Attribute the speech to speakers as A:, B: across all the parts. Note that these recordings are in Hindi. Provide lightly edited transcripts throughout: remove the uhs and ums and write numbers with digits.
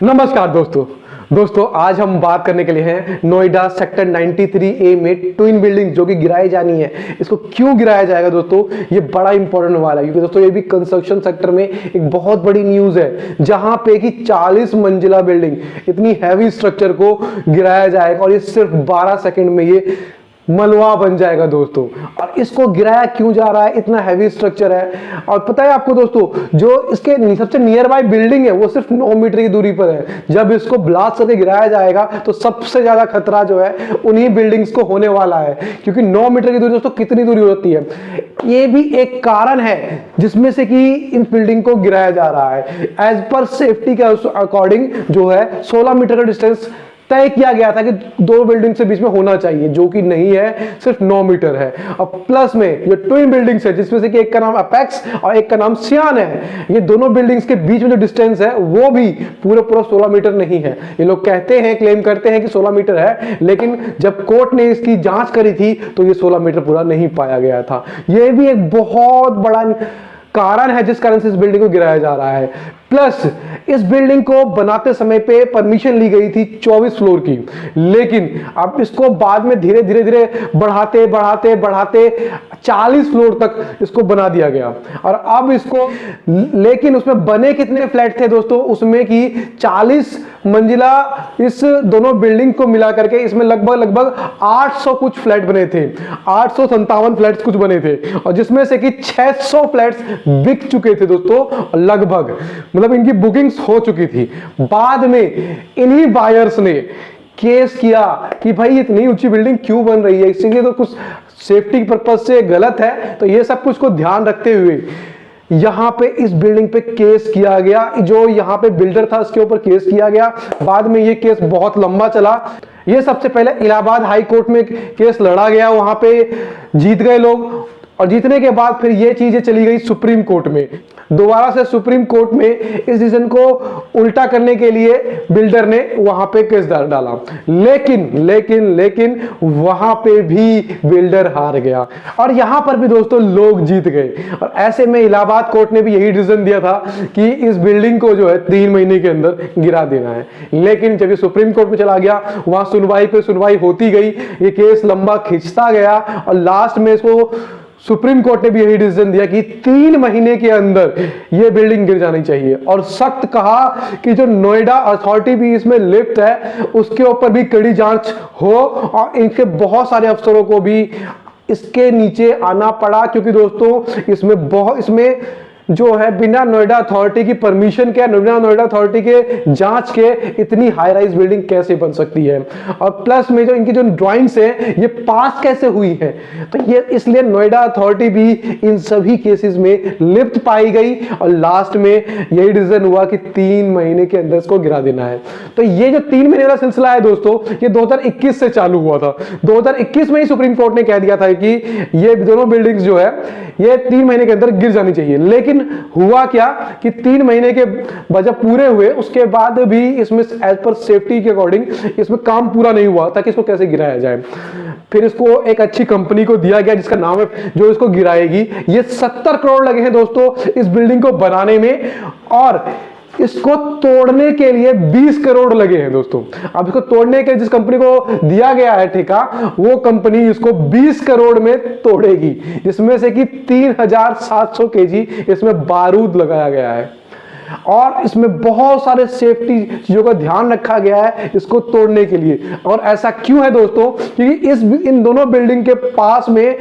A: नमस्कार दोस्तों आज हम बात करने के लिए हैं नोएडा सेक्टर 93A में ट्विन बिल्डिंग जो कि गिराई जानी है। इसको क्यों गिराया जाएगा दोस्तों, ये बड़ा इंपॉर्टेंट वाला है क्योंकि दोस्तों ये भी कंस्ट्रक्शन सेक्टर में एक बहुत बड़ी न्यूज है जहां पे कि 40 मंजिला बिल्डिंग, इतनी हैवी स्ट्रक्चर को गिराया जाएगा और ये सिर्फ 12 सेकंड में ये मलबा बन जाएगा दोस्तों। और इसको गिराया क्यों जा रहा है, इतना हैवी स्ट्रक्चर है। और पता है आपको दोस्तों, जो इसके सबसे नियर बाय बिल्डिंग है वो सिर्फ 9 मीटर की दूरी पर है। जब इसको ब्लास्ट करके गिराया जाएगा तो सबसे ज्यादा खतरा जो है उन्हीं बिल्डिंग्स को होने वाला है, क्योंकि 9 मीटर की दूरी दोस्तों कितनी दूरी होती है। ये भी एक कारण है जिसमें से कि इन बिल्डिंग को गिराया जा रहा है। एज पर सेफ्टी के अकॉर्डिंग जो है 16 मीटर का डिस्टेंस तय किया गया था कि दो बिल्डिंग से बीच में होना चाहिए, जो कि नहीं है, सिर्फ 9 मीटर है। और प्लस में जो ट्विन बिल्डिंग्स है जिसमें से कि एक का नाम अपेक्स और एक का नाम सियान है, ये दोनों बिल्डिंग्स के बीच में जो डिस्टेंस है वो भी पूरा 16 मीटर नहीं है। ये लोग कहते हैं, क्लेम करते हैं कि 16 मीटर है, लेकिन जब कोर्ट ने इसकी जांच करी थी तो ये 16 मीटर पूरा नहीं पाया गया था। ये भी एक बहुत बड़ा कारण है जिस कारण से इस बिल्डिंग को गिराया जा रहा है। प्लस इस बिल्डिंग को बनाते समय पे परमिशन ली गई थी 24 फ्लोर की, लेकिन अब इसको बाद में धीरे धीरे बढ़ाते 40 फ्लोर तक इसको बना दिया गया। और अब इसको, लेकिन उसमें बने कितने फ्लैट थे दोस्तों, उसमें की 40 मंजिला इस दोनों बिल्डिंग को मिला करके इसमें लगभग 800 कुछ फ्लैट बने थे, 857 फ्लैट्स कुछ बने थे, और जिसमें से कि 600 फ्लैट्स बिक चुके थे दोस्तों लगभग, मतलब इनकी बुकिंग्स हो चुकी थी। बाद में इन्हीं बायर्स ने केस किया कि भाई इतनी ऊंची बिल्डिंग क्यों बन रही है, इसलिए तो कुछ सेफ्टी पर्पज से गलत है। तो ये सब कुछ को ध्यान रखते हुए यहां पे इस बिल्डिंग पे केस किया गया। जो यहां पे बिल्डर था उसके ऊपर केस किया गया। बाद में ये केस बहुत लंबा चला। ये सबसे पहले इलाहाबाद हाई कोर्ट में केस लड़ा गया, वहां पे जीत गए लोग, और जीतने के बाद फिर ये चीजें चली गई सुप्रीम कोर्ट में। दोबारा से सुप्रीम कोर्ट में इस डिसीजन को उल्टा करने के लिए बिल्डर ने वहां पे केस डाला, लेकिन वहां पे भी बिल्डर हार गया और यहां पर भी दोस्तों लोग जीत गए। और ऐसे में इलाहाबाद कोर्ट ने भी यही डिसीजन दिया था कि इस बिल्डिंग को जो है 3 महीने के अंदर गिरा देना है। लेकिन जब ये सुप्रीम कोर्ट में चला गया, वहां सुनवाई पे सुनवाई होती गई, ये केस लंबा खिंचता गया और लास्ट में इसको सुप्रीम कोर्ट ने भी यही डिसीजन दिया कि 3 महीने के अंदर यह बिल्डिंग गिर जानी चाहिए। और सख्त कहा कि जो नोएडा अथॉरिटी भी इसमें लिप्त है उसके ऊपर भी कड़ी जांच हो, और इनके बहुत सारे अफसरों को भी इसके नीचे आना पड़ा, क्योंकि दोस्तों इसमें जो है बिना नोएडा अथॉरिटी की परमिशन के, बिना नोएडा अथॉरिटी के जांच के इतनी हाई राइज बिल्डिंग कैसे बन सकती है। और प्लस में जो इनकी जो ड्राइंग्स है ये पास कैसे हुई है, तो ये इसलिए नोएडा अथॉरिटी भी इन सभी केसेस में लिप्त पाई गई और लास्ट में यही डिसीजन हुआ कि 3 महीने के अंदर इसको गिरा देना है। तो ये जो 3 महीने का सिलसिला है दोस्तों, ये 2021 से चालू हुआ था। 2021 में ही सुप्रीम कोर्ट ने कह दिया था कि ये दोनों बिल्डिंग्स जो है ये 3 महीने के अंदर गिर जानी चाहिए। लेकिन हुआ क्या कि 3 महीने के बजट पूरे हुए, उसके बाद भी इसमें एज पर सेफ्टी के अकॉर्डिंग इसमें काम पूरा नहीं हुआ था कि इसको कैसे गिराया जाए। फिर इसको एक अच्छी कंपनी को दिया गया जिसका नाम है जो इसको गिराएगी। ये 70 करोड़ लगे हैं दोस्तों इस बिल्डिंग को बनाने में, और इसको तोड़ने के लिए 20 करोड़ लगे हैं दोस्तों। अब इसको तोड़ने के जिस कंपनी को दिया गया है ठेका, वो कंपनी इसको 20 करोड़ में तोड़ेगी, जिसमें से कि 3700 केजी इसमें बारूद लगाया गया है। और इसमें बहुत सारे सेफ्टी चीजों का ध्यान रखा गया है इसको तोड़ने के लिए। और ऐसा क्यों है दोस्तों, क्योंकि इन दोनों बिल्डिंग के पास में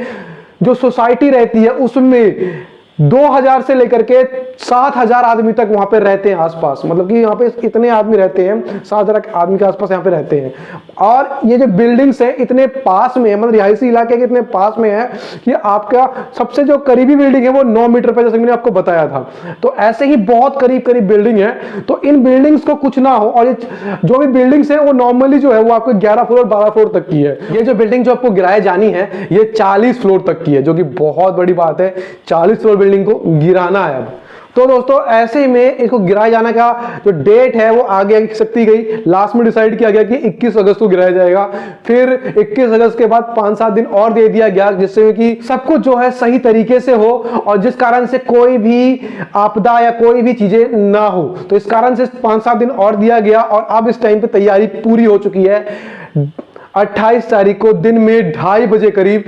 A: जो सोसाइटी रहती है उसमें 2000 से लेकर के 7000 आदमी तक वहां पे रहते हैं आसपास, मतलब कि यहाँ पे इतने आदमी रहते हैं, 7000 आदमी के आसपास यहाँ पे रहते हैं। और ये जो बिल्डिंग्स है इतने पास में है, मतलब रिहायशी इलाके के इतने पास में है कि आपका सबसे जो करीबी बिल्डिंग है वो 9 मीटर पे, जैसे मैंने आपको बताया था। तो ऐसे ही बहुत करीब बिल्डिंग है, तो इन बिल्डिंग्स को कुछ ना हो। और ये जो भी बिल्डिंग्स है वो नॉर्मली जो है वो आपको 11 फ्लोर 12 फ्लोर तक की है। ये जो बिल्डिंग जो आपको गिराए जानी है ये 40 फ्लोर तक की है, जो कि बहुत बड़ी बात है। 40 फ्लोर बिल्डिंग को गिराना है अब। तो दोस्तों ऐसे में इसको गिराए जाने का जो डेट है वो आगे सकती गई। लास्ट में डिसाइड किया गया कि 21 अगस्त को गिराया जाएगा। फिर 21 अगस्त के बाद 5-7 दिन और दे दिया गया, जिससे कि सब कुछ जो है सही तरीके से हो और जिस कारण से कोई भी आपदा या कोई भी चीजें ना हो। तो इस कारण से 5-7 दिन और दिया गया और अब इस टाइम पे तैयारी पूरी हो चुकी है। 28 तारीख को दिन में 2:30 बजे करीब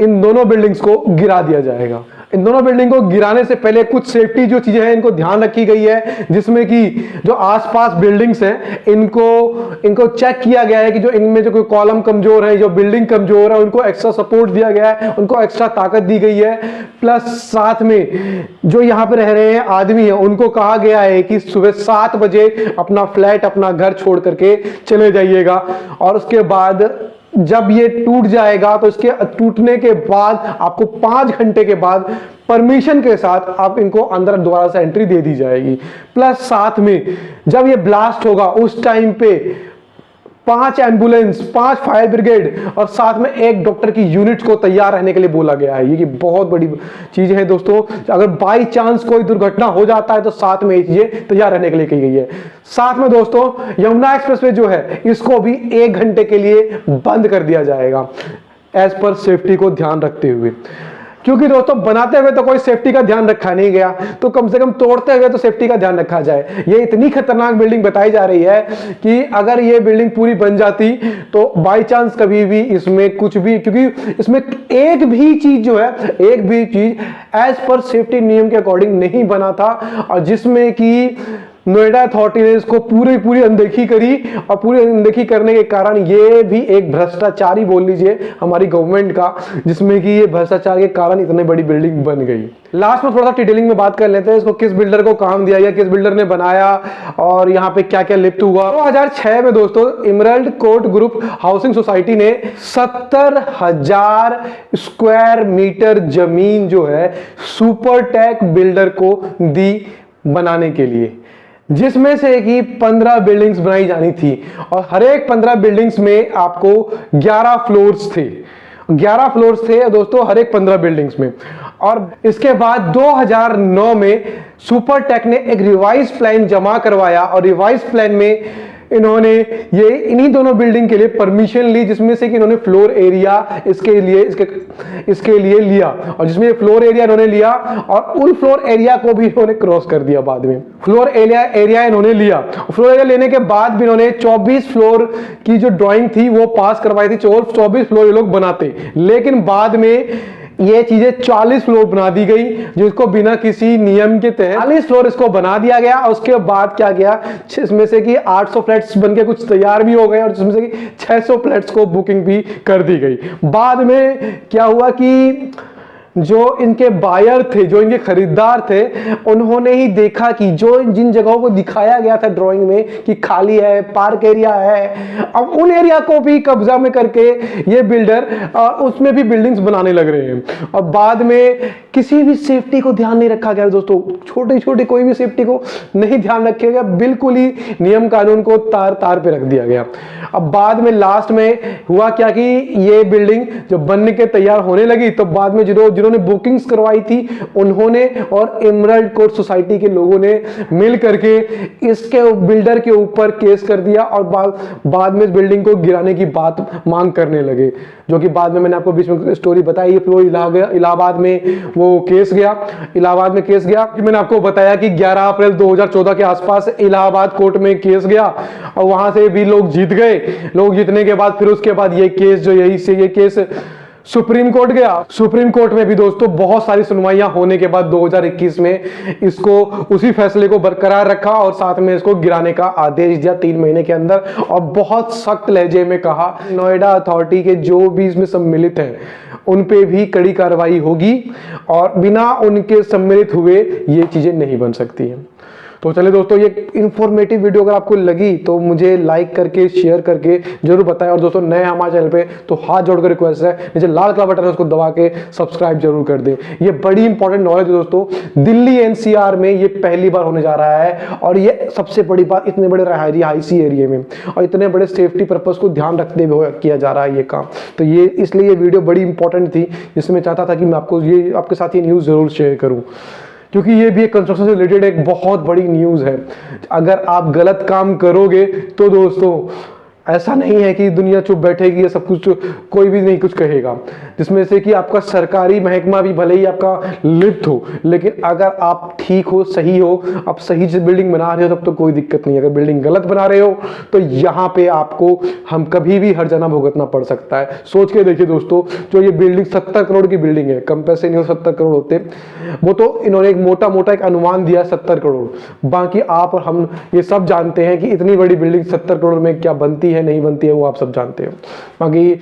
A: इन दोनों बिल्डिंग्स को गिरा दिया जाएगा। इन दोनों बिल्डिंग को गिराने से पहले कुछ सेफ्टी जो चीजें हैं इनको ध्यान रखी गई है, जिसमें कि जो आसपास बिल्डिंग्स हैं इनको चेक किया गया है कि जो इनमें जो कोई कॉलम कमजोर है, जो बिल्डिंग कमजोर है, उनको एक्स्ट्रा सपोर्ट दिया गया है, उनको एक्स्ट्रा ताकत दी गई है। प्लस साथ में जो यहाँ पे रह रहे हैं आदमी है उनको कहा गया है कि सुबह 7 बजे अपना फ्लैट, अपना घर छोड़ करके चले जाइएगा और उसके बाद जब ये टूट जाएगा तो इसके टूटने के बाद आपको 5 घंटे के बाद परमिशन के साथ आप इनको अंदर दोबारा से एंट्री दे दी जाएगी। प्लस साथ में जब ये ब्लास्ट होगा उस टाइम पे 5 एम्बुलेंस, 5 फायर ब्रिगेड और साथ में 1 डॉक्टर की यूनिट को तैयार रहने के लिए बोला गया है। ये बहुत बड़ी चीज है दोस्तों। अगर बाई चांस कोई दुर्घटना हो जाता है तो साथ में ये चीजें तैयार रहने के लिए कही गई है। साथ में दोस्तों यमुना एक्सप्रेसवे जो है इसको भी 1 घंटे के लिए बंद कर दिया जाएगा, एज पर सेफ्टी को ध्यान रखते हुए। क्योंकि दोस्तों बनाते हुए तो कोई सेफ्टी का ध्यान रखा नहीं गया, तो कम से कम तोड़ते हुए तो सेफ्टी का ध्यान रखा जाए। ये इतनी खतरनाक बिल्डिंग बताई जा रही है कि अगर ये बिल्डिंग पूरी बन जाती तो बाय चांस कभी भी इसमें कुछ भी, क्योंकि इसमें एक भी चीज जो है, एक भी चीज एज पर सेफ्टी नियम के अकॉर्डिंग नहीं बना था और जिसमें कि नोएडा अथॉरिटी ने इसको पूरी अनदेखी करी और पूरी अनदेखी करने के कारण ये भी एक भ्रष्टाचार ही बोल लीजिए हमारी गवर्नमेंट का, जिसमें कि ये भ्रष्टाचार के कारण इतनी बड़ी बिल्डिंग बन गई। लास्ट में थोड़ा सा डिटेलिंग में बात कर लेते हैं, इसको किस बिल्डर को काम दिया गया, किस बिल्डर ने बनाया और यहाँ पे क्या क्या लिफ्ट हुआ। 2006 में दोस्तों emerald court group housing society ने 70,000 स्क्वायर मीटर जमीन जो है सुपरटेक बिल्डर को दी बनाने के लिए, जिसमें से कि 15 बिल्डिंग्स बनाई जानी थी और हर एक 15 बिल्डिंग्स में आपको 11 फ्लोर्स थे। 11 फ्लोर्स थे दोस्तों हर एक 15 बिल्डिंग्स में। और इसके बाद 2009 में सुपरटेक ने एक रिवाइज प्लान जमा करवाया और रिवाइज प्लान में इन्होंने ये इन्हीं दोनों बिल्डिंग के लिए परमिशन ली, जिसमें से कि इन्होंने फ्लोर एरिया इसके लिए लिया और जिसमें फ्लोर एरिया इन्होंने लिया और उन फ्लोर एरिया को भी इन्होंने क्रॉस कर दिया। बाद में फ्लोर एरिया इन्होंने लिया, फ्लोर एरिया लेने के बाद भी इन्होंने 24 फ्लोर की जो ड्राइंग थी वो पास करवाई थी। 24 फ्लोर ये लोग बनाते, लेकिन बाद में ये चीजें 40 फ्लोर बना दी गई, जिसको बिना किसी नियम के तहत 40 फ्लोर इसको बना दिया गया। और उसके बाद क्या गया, इसमें से कि 800 फ्लैट्स बनके कुछ तैयार भी हो गए और जिसमें से कि 600 फ्लैट्स को बुकिंग भी कर दी गई। बाद में क्या हुआ कि जो इनके बायर थे, जो इनके खरीदार थे, उन्होंने ही देखा कि जो जिन जगहों को दिखाया गया था ड्राइंग में कि खाली है, पार्क एरिया है, अब उन एरिया को भी कब्जा में करके ये बिल्डर उसमें भी बिल्डिंग्स बनाने लग रहे हैं। और बाद में किसी भी सेफ्टी को ध्यान नहीं रखा गया दोस्तों, छोटे छोटे कोई भी सेफ्टी को नहीं ध्यान रखा गया, बिल्कुल ही नियम कानून को तार पे रख दिया गया। अब बाद में लास्ट में हुआ क्या कि ये बिल्डिंग जब बनने के तैयार होने लगी तो बाद में जिन्होंने बुकिंग्स करवाई थी उन्होंने और इमरल्ड कोर्ट सोसाइटी के लोगों ने मिल करके इसके बिल्डर के ऊपर केस कर दिया और बाद में इस बिल्डिंग को गिराने की बात मांग करने लगे, जो कि बाद में मैंने आपको बीच में स्टोरी बताई। ये फ्लोर इलाहाबाद में वो केस गया, इलाहाबाद में केस गया। मैंने आपको बताया कि 11 अप्रैल 2014 के आसपास इलाहाबाद कोर्ट में केस गया और वहां से भी लोग जीत गए। लोग जीतने के बाद फिर उसके बाद ये केस जो ये केस सुप्रीम कोर्ट गया। सुप्रीम कोर्ट में भी दोस्तों बहुत सारी सुनवाइयां होने के बाद 2021 में इसको उसी फैसले को बरकरार रखा और साथ में इसको गिराने का आदेश दिया 3 महीने के अंदर और बहुत सख्त लहजे में कहा नोएडा अथॉरिटी के जो भी इसमें सम्मिलित हैं उन पे भी कड़ी कार्रवाई होगी और बिना उनके सम्मिलित हुए ये चीजें नहीं बन सकती हैं। तो चलिए दोस्तों, ये इंफॉर्मेटिव वीडियो अगर आपको लगी तो मुझे लाइक करके शेयर करके जरूर बताएं और दोस्तों नए हमारे चैनल पे तो हाथ जोड़कर रिक्वेस्ट है नीचे लाल कलर बटन है उसको दबा के सब्सक्राइब जरूर कर दें। ये बड़ी इंपॉर्टेंट नॉलेज है दोस्तों, दिल्ली एनसीआर में ये पहली बार होने जा रहा है और ये सबसे बड़ी बात इतने बड़े रिहायशी एरिया में और इतने बड़े सेफ्टी पर्पज को ध्यान रखते हुए किया जा रहा है ये काम। तो ये इसलिए ये वीडियो बड़ी इंपॉर्टेंट थी, जिसमें चाहता था कि मैं आपको ये आपके साथ ये न्यूज़ जरूर शेयर करूँ, क्योंकि ये भी एक कंस्ट्रक्शन से रिलेटेड एक बहुत बड़ी न्यूज़ है। अगर आप गलत काम करोगे तो दोस्तों ऐसा नहीं है कि दुनिया चुप बैठेगी या सब कुछ, कोई भी नहीं कुछ कहेगा, जिसमें से कि आपका सरकारी महकमा भी भले ही आपका लिप्त हो, लेकिन अगर आप ठीक हो, सही हो, आप सही से बिल्डिंग बना रहे हो तब तो कोई दिक्कत नहीं है। अगर बिल्डिंग गलत बना रहे हो तो यहाँ पे आपको हम कभी भी हर्जाना भुगतना पड़ सकता है। सोच के देखिए दोस्तों, जो ये बिल्डिंग 70 करोड़ की बिल्डिंग है, कम पैसे नहीं हो 70 करोड़ होते, वो तो इन्होंने एक मोटा मोटा एक अनुमान दिया 70 करोड़। बाकी आप और हम ये सब जानते हैं कि इतनी बड़ी बिल्डिंग 70 करोड़ में क्या बनती है नहीं बनती है, वो आप सब जानते हो। बाकी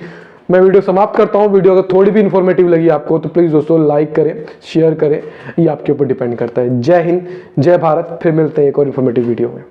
A: मैं वीडियो समाप्त करता हूँ। वीडियो अगर थोड़ी भी इंफॉर्मेटिव लगी आपको तो प्लीज़ दोस्तों लाइक करें, शेयर करें, ये आपके ऊपर डिपेंड करता है। जय हिंद, जय भारत। फिर मिलते हैं एक और इन्फॉर्मेटिव वीडियो में।